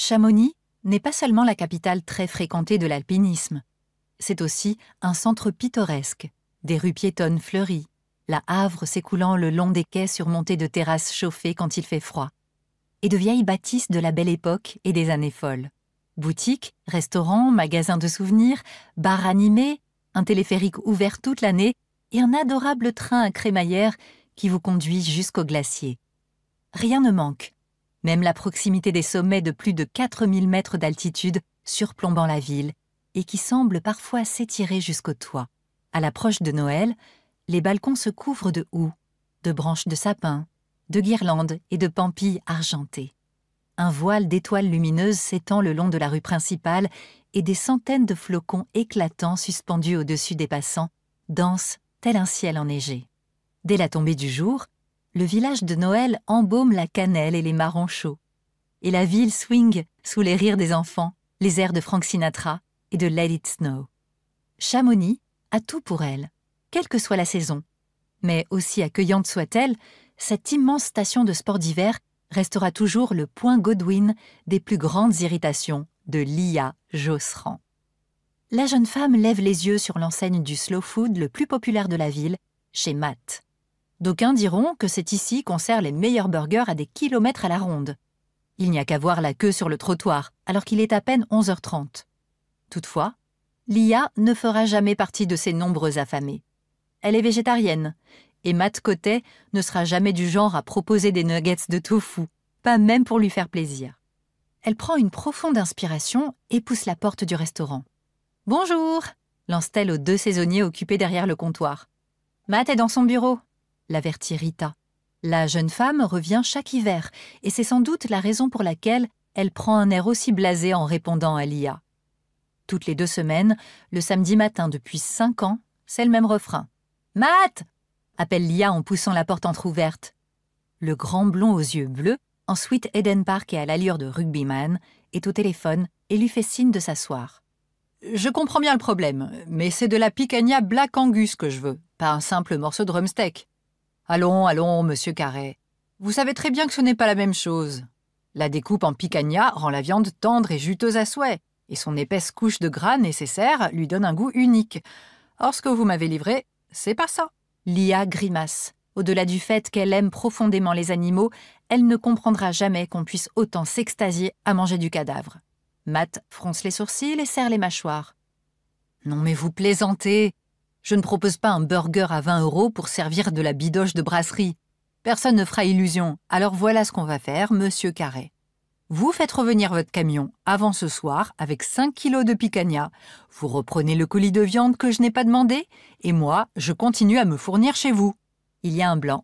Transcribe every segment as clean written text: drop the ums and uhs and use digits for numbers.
Chamonix n'est pas seulement la capitale très fréquentée de l'alpinisme. C'est aussi un centre pittoresque, des rues piétonnes fleuries, la Havre s'écoulant le long des quais surmontés de terrasses chauffées quand il fait froid, et de vieilles bâtisses de la Belle Époque et des années folles. Boutiques, restaurants, magasins de souvenirs, bars animés, un téléphérique ouvert toute l'année et un adorable train à crémaillère qui vous conduit jusqu'au glacier. Rien ne manque, même la proximité des sommets de plus de 4000 mètres d'altitude surplombant la ville et qui semble parfois s'étirer jusqu'au toit. À l'approche de Noël, les balcons se couvrent de houx, de branches de sapin, de guirlandes et de pampilles argentées. Un voile d'étoiles lumineuses s'étend le long de la rue principale et des centaines de flocons éclatants suspendus au-dessus des passants dansent tel un ciel enneigé. Dès la tombée du jour, le village de Noël embaume la cannelle et les marrons chauds. Et la ville swing sous les rires des enfants, les airs de Frank Sinatra et de Let It Snow. Chamonix a tout pour elle, quelle que soit la saison. Mais aussi accueillante soit-elle, cette immense station de sport d'hiver restera toujours le point Godwin des plus grandes irritations de Lia Josserand. La jeune femme lève les yeux sur l'enseigne du slow food le plus populaire de la ville, chez Matt. D'aucuns diront que c'est ici qu'on sert les meilleurs burgers à des kilomètres à la ronde. Il n'y a qu'à voir la queue sur le trottoir, alors qu'il est à peine 11h30. Toutefois, Lia ne fera jamais partie de ces nombreux affamés. Elle est végétarienne, et Matt Cotet ne sera jamais du genre à proposer des nuggets de tofu, pas même pour lui faire plaisir. Elle prend une profonde inspiration et pousse la porte du restaurant. « Bonjour !» lance-t-elle aux deux saisonniers occupés derrière le comptoir. « Matt est dans son bureau !» l'avertit Rita. La jeune femme revient chaque hiver, et c'est sans doute la raison pour laquelle elle prend un air aussi blasé en répondant à Lia. Toutes les 2 semaines, le samedi matin depuis 5 ans, c'est le même refrain. « Matt !» appelle Lia en poussant la porte entr'ouverte. Le grand blond aux yeux bleus, en suite Eden Park et à l'allure de rugbyman, est au téléphone et lui fait signe de s'asseoir. « Je comprends bien le problème, mais c'est de la picanha Black Angus que je veux, pas un simple morceau de drumsteak. Allons, allons, monsieur Carré. Vous savez très bien que ce n'est pas la même chose. La découpe en picanha rend la viande tendre et juteuse à souhait, et son épaisse couche de gras nécessaire lui donne un goût unique. Or, ce que vous m'avez livré, c'est pas ça. » Lia grimace. Au-delà du fait qu'elle aime profondément les animaux, elle ne comprendra jamais qu'on puisse autant s'extasier à manger du cadavre. Matt fronce les sourcils et serre les mâchoires. « Non mais vous plaisantez. Je ne propose pas un burger à 20 € pour servir de la bidoche de brasserie. Personne ne fera illusion, alors voilà ce qu'on va faire, monsieur Carré. Vous faites revenir votre camion avant ce soir avec 5 kilos de picanha. Vous reprenez le colis de viande que je n'ai pas demandé et moi, je continue à me fournir chez vous. » Il y a un blanc.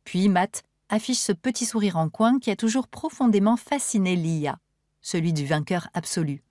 Puis Matt affiche ce petit sourire en coin qui a toujours profondément fasciné Lia, celui du vainqueur absolu.